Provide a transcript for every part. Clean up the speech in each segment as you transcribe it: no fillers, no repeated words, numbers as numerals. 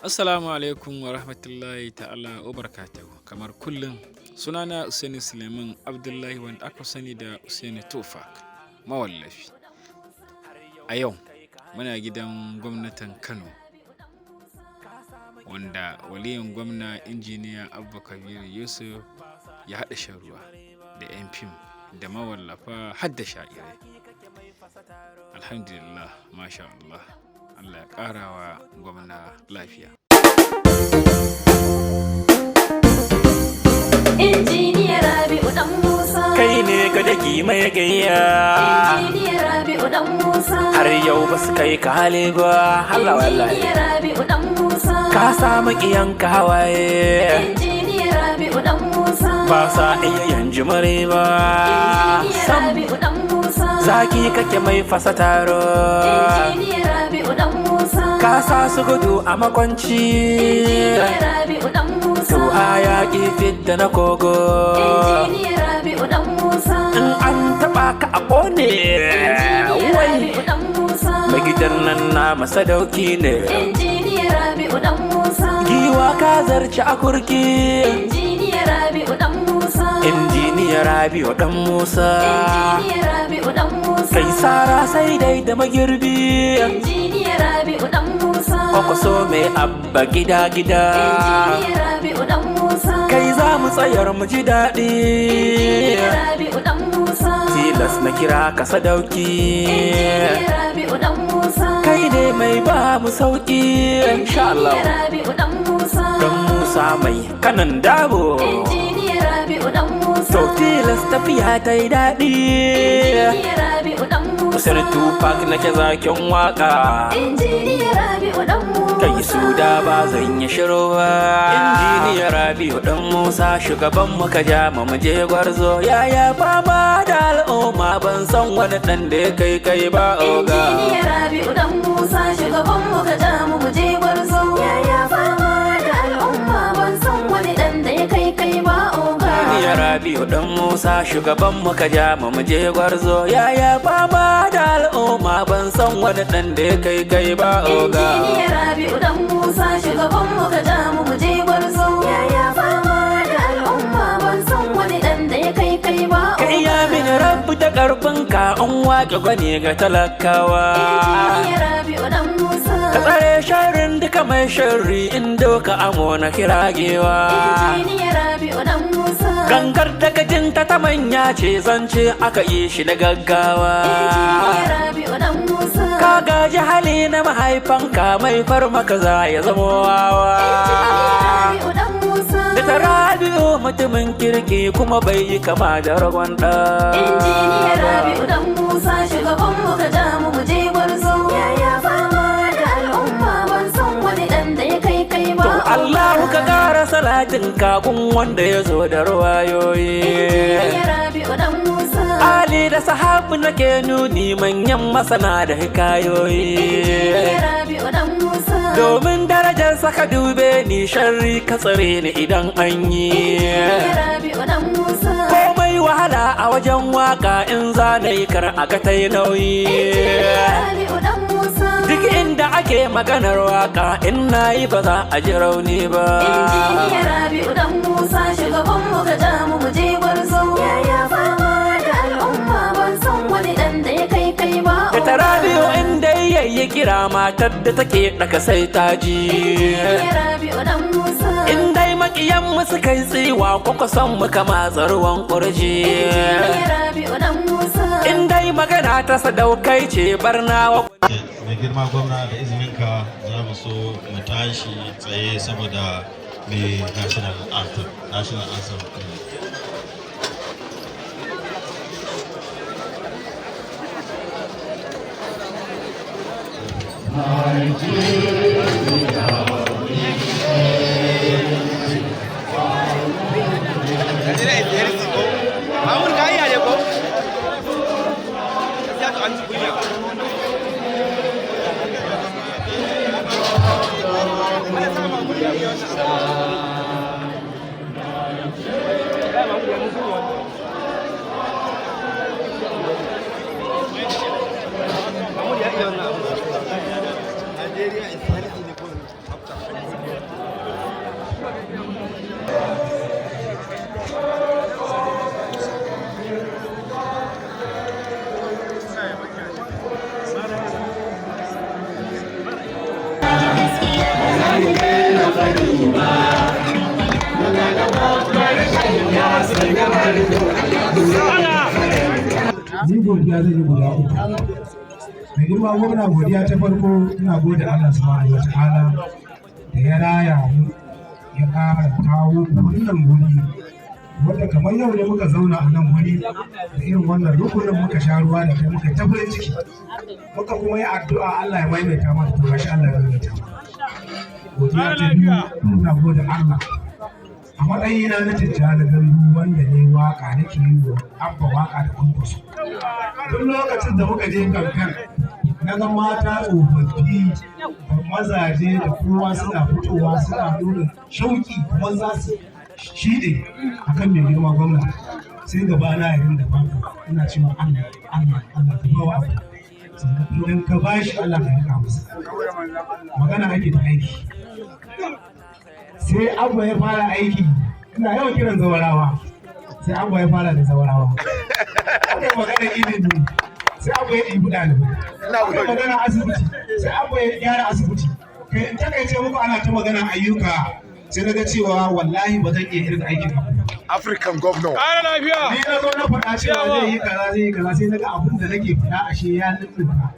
Assalamu alaikum wa rahmatullahi ta'ala wa barakatuhu. Kamar kullum sunana Usaini Suleiman Abdullahi wanda aka sani da Usaini Tufak mawallafi. A yau muna gidan gwamnatin Kano wanda waliyin gwamna injiniya Abba Kabir Yusuf ya haɗa shan ruwa da 'yan fim da mawallafa har da sha'irai. Alhamdulillah, masha Allah. Allah ya ƙara wa gwamna lafiya. Injiniya Rabi'u Dan Musa. Kai ne ka daki mai gayya. Injiniya Rabi'u Dan Musa. Har yau ba su kai ka hali ba. Allah wallahi. Injiniya Rabi'u Dan Musa. Ka samu kiyan kawaye. Injiniya Rabi'u Dan Musa. Ba sa iya yanji mare ba. Injiniya Rabi'u Dan Musa. Zaki kake mai fasa taro. Injiniya Rabi'u Dan Musa. Ka sa su gudu a makwanci. Injiniya Rabi'u Dan Musa. To hayaki fidda na kogo. Injiniya Rabi'u Dan Musa. In an taɓa ka a ƙone. Injiniya Rabi'u Dan Musa. Mai gidan nan na masadauki ne. Injiniya Rabi'u Dan Musa. Giwa ka zarci a kurki. Injiniya Rabi'u Dan Musa. Injiniya Rabi'u Dan Musa. Injiniya Rabi'u Dan Musa. Kai sara sai dai da magirbi. Injiniya Rabi'u Dan Musa. Kwakwaso mai abba gida-gida. Injiniya Rabi'u Dan Musa. Kai za mu tsayar mu ji daɗi. Injiniya Rabi'u Dan Musa. Tilas na kira ka sadauki. Injiniya Rabi'u Dan Musa. Kai ne mai ba mu sauki. Insha Allah. Injiniya Rabi'u Dan Musa. Dan Musa mai kanan dabo. Injiniya Rabi'u Dan Musa. To tilas tafiya ta yi daɗi. Injiniya Rabi'u Dan Musa. Kusan Tupac nake zakin waka. Injiniya Rabi'u Dan Musa. Kai su da ba zan yi shiru ba. Injiniya Rabi'u Dan Musa shugaban mu ka ja mu je gwarzo. Yaya fama da al'umma ban san wani dan da ya kai ba oga. Injiniya Rabi'u Dan Musa shugaban mu ka ja mu je gwarzo. Yaya fama da al'umma ban san wani dan da ya kai ba oga. Injiniya Rabi'u Dan Musa shugaban mu ka ja mu je gwarzo. Yaya fama da al'umma ban san wani dan da ya kai ba oga. Injiniya Rabi'u Dan Musa shugaban mu ka ja mu je gwarzo. Yaya fama da al'umma ban san wani dan da ya kai ba oga. Kai ya mini rabu da karfin ka an wake gwani ga talakawa. Injiniya Rabi'u Dan Musa. Ka tsare sharrin duka mai sharri in doka amo na kiragewa. Injiniya Rabi'u Dan Musa. Gangar daga jinta ta manya ce zance aka yi shi da gaggawa. Injiniya Rabi'u Dan Musa. Ka gaji hali na mahaifanka mai farmaka za ya zama wawa. Injiniya Rabi'u Dan Musa. Da ta Rabi'u mutumin kirki kuma bai yi kama da ragon ɗa. Injiniya Rabi'u Dan Musa shugaban mu ka ja mu je gwarzo. Yaya fama da al'umma ban san wani dan da ya kai ba. To Allahu ka ƙara salatin kakun wanda ya zo da ruwayoyi. Injiniya Rabi'u Dan Musa. Ali da sahabu nake nuni manyan masana da hikayoyi. Injiniya Rabi'u Dan Musa. Domin darajar saka dube ni sharri ka tsare ni idan an yi. Injiniya Rabi'u Dan Musa. Komai wahala a wajen waka in za na yi kar a ga ta yi nauyi. Injiniya Rabi'u Dan Musa. Duk inda ake maganar waka in na yi ba za a ji rauni ba. Injiniya Rabi'u Dan Musa shugaban mu ka ja mu je gwarzo. Yaya fama da al'umma ban san wani dan da ya kai ba. Da ta Rabi'u inda yayi kira matar da take ɗaka sai ta ji. Injiniya Rabi'u Dan Musa. In dai makiyan mu suka yi tsiwa kuka son mu kama tsaruwan ƙurji. Injiniya Rabi'u Dan Musa. In dai magana ta sadaukai ce barnawa. Mai girma gwamna da izininka za mu so mu tashi tsaye saboda mai national anthem. Nigeria is healthy in the Ni godiya zai yi guda uku. Mai girma gwamna godiya ta farko ina gode Allah subhanahu wa ta'ala da ya raya mu ya ƙara kawo wannan guri wanda kamar yau ne muka zauna a nan guri da irin wannan rukunin muka sha ruwa da kai muka ta farin ciki muka kuma yi addu'a Allah ya maimaita mana to gashi Allah ya maimaita mana. Godiya ta biyu ina gode Allah a matsayina na Tijjani Gandu wanda ne waka nake yi wa abba waka da kwankwaso. Tun lokacin da muka je kamfen na ga mata tsofaffi da mazaje da kowa suna fitowa suna nuna shauki kamar za su shiɗe a kan mai girma gwamna sai gaba na yayin da banka ina cewa Allah ta bawa abu sannan idan ka bashi Allah ka rika masa magana ake da aiki. Sai abba ya fara aiki ina yawan kiran zawarawa sai abba ya fara da zawarawa aka yi magana ilimi sai abba ya ɗibi ɗalibai aka yi magana asibiti sai abba ya gyara asibiti kai in takaice muku ana ta magana ayyuka sai na ga cewa wallahi ba zan iya irin aikin abu African governor. Ƙara lafiya. Ni na zo na faɗa cewa zai yi kaza sai na ga abin da nake faɗa ashe ya nuna.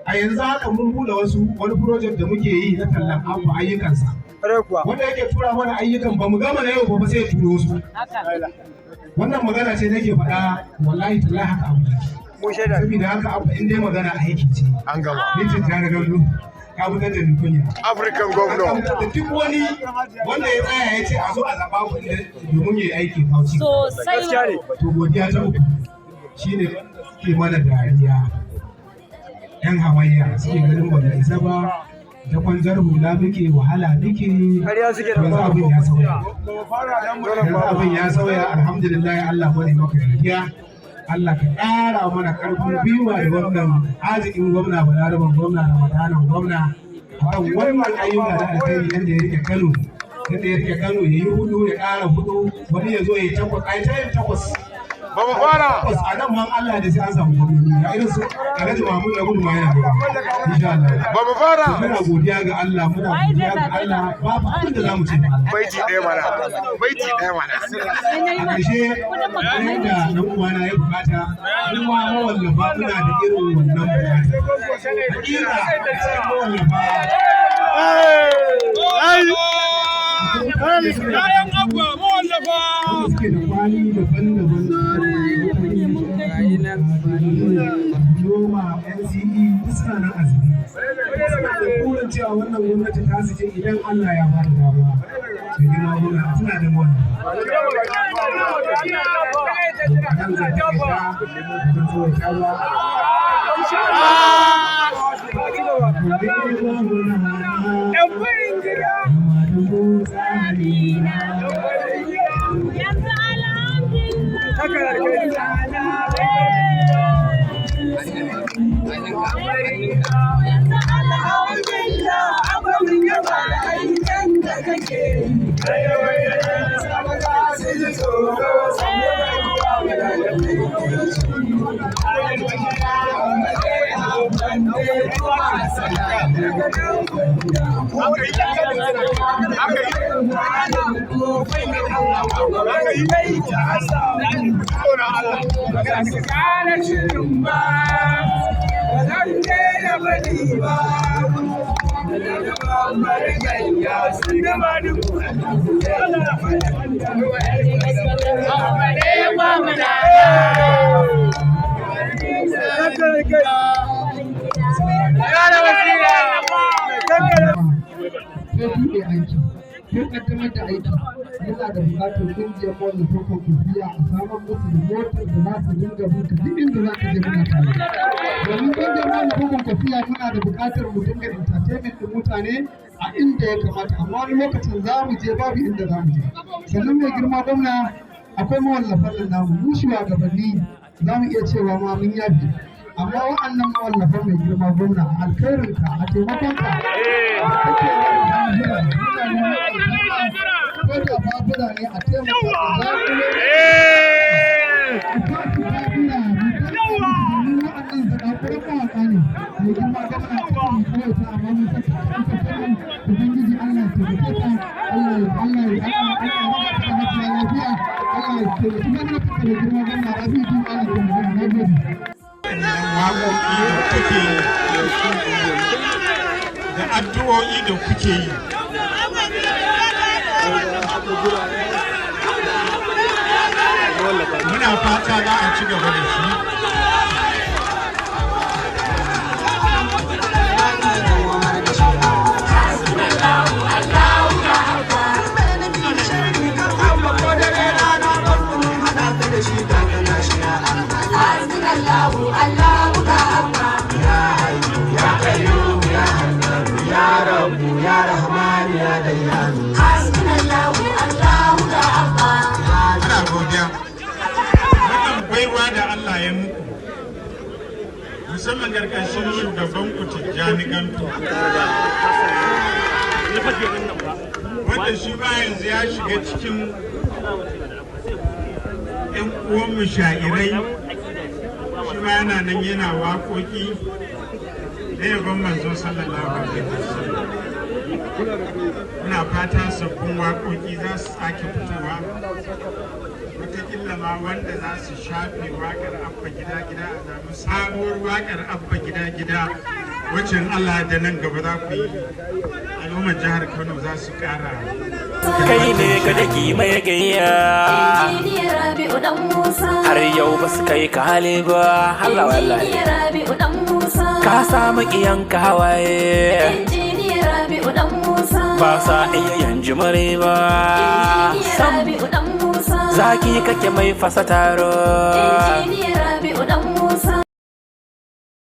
A yanzu haka mun buɗe wani project da muke yi na tallan abu ayyukansa. Wanda yake tura mana ayyukan ba mu gama na yau ba sai ya turo su. Wannan magana ce nake faɗa wallahi tallahi haka abu. Saboda haka abu in dai magana aiki ce. An gama. Ni ce tare da ka fitar da kunya. African governor. Da duk wani wanda ya tsaya ya ce a zo a zaɓa ku domin ya yi aikin haushi. Sosai. To godiya ta uku shine ke mana dariya. Yan hamayya suke ganin ba da isa ba da kwanzar hula muke wahala muke yanzu abin ya sauya. Yanzu abin ya sauya alhamdulillah Allah bane maka godiya. Allah ka ƙara mana ƙarfin gwiwa da wannan arzikin gwamna balaraban gwamna da madanan gwamna a wannan ayyuka da alkhairi yadda ya rike Kano ya yi hudu ya ƙara hudu wani ya zo ya yi takwas a ta yin takwas. Ba mu fara. Takwas a nan man Allah da sai an samu gwamnati ga irin su Alhaji Mahmud da gudu ma yana gaba. Insha Allah. Ba mu fara. Muna godiya ga Allah muna godiya ga Allah babu abin da zamu ce. Baiti ɗaya mana. Baiti ɗaya mana. A ƙarshe yayin da ɗan uwana ya bukata kuma mawallafa muna da irin wannan bukata. Hakika cikin mawallafa Kayan abba mawallafa. suke da kwali daban-daban noma NCE suna nan azumi. Suna da burin cewa wannan gwamnati ta su ce idan Allah ya ba da dama. Da girma gwamna suna da wannan. Nan zai ta ko kaddamar da aiki yana da buƙatar ƙungiyar mawallafin kwamfusiya a samar musu da motar da za su dinga buka duk inda za ka je muna tare domin ƙungiyar mawallafin kwamfusiya muna da buƙatar mu dinga entertainment ɗin mutane a inda ya kamata amma wani lokacin za mu je babu inda za mu je sannan mai girma gwamna akwai mawallafan nan namu mu shugabanni za mu iya cewa ma mun yafi amma wa'annan mawallafan mai girma gwamna a alkhairinka a taimakonka ko da babura ne a taimaka da wa'annan zaɓaɓɓuran mawaƙa ne mai girma gwamna ta kawai ta amma mun ta ubangiji Allah ya taimake ta Allah ya lafiya Allah ya taimake mana da girma gwamna Rabi Juma Allah ya taimake da addu'o'i da kuke yi muna fata za a ci gaba da shi musamman karkashin shugaban ku Tijjani Gantu wanda shi ba yanzu ya shiga cikin 'yan uwanmu sha'irai shi ma yana nan yana waƙoƙi da yabon manzo sallallahu alaihi wasallam. Muna fata sabbin waƙoƙi za su sake fitowa wataƙila ma wanda za su shafe waƙar abba gida-gida a zamu sabuwar waƙar abba gida-gida wacce Allah da nan gaba za ku yi al'ummar jihar Kano za su ƙara. Kai ne ka daki mai gayya har yau ba su kai ka hali ba hala wallahi ka samu iyanka hawaye ba sa iya yanji mare ba zaki kake mai fasa taro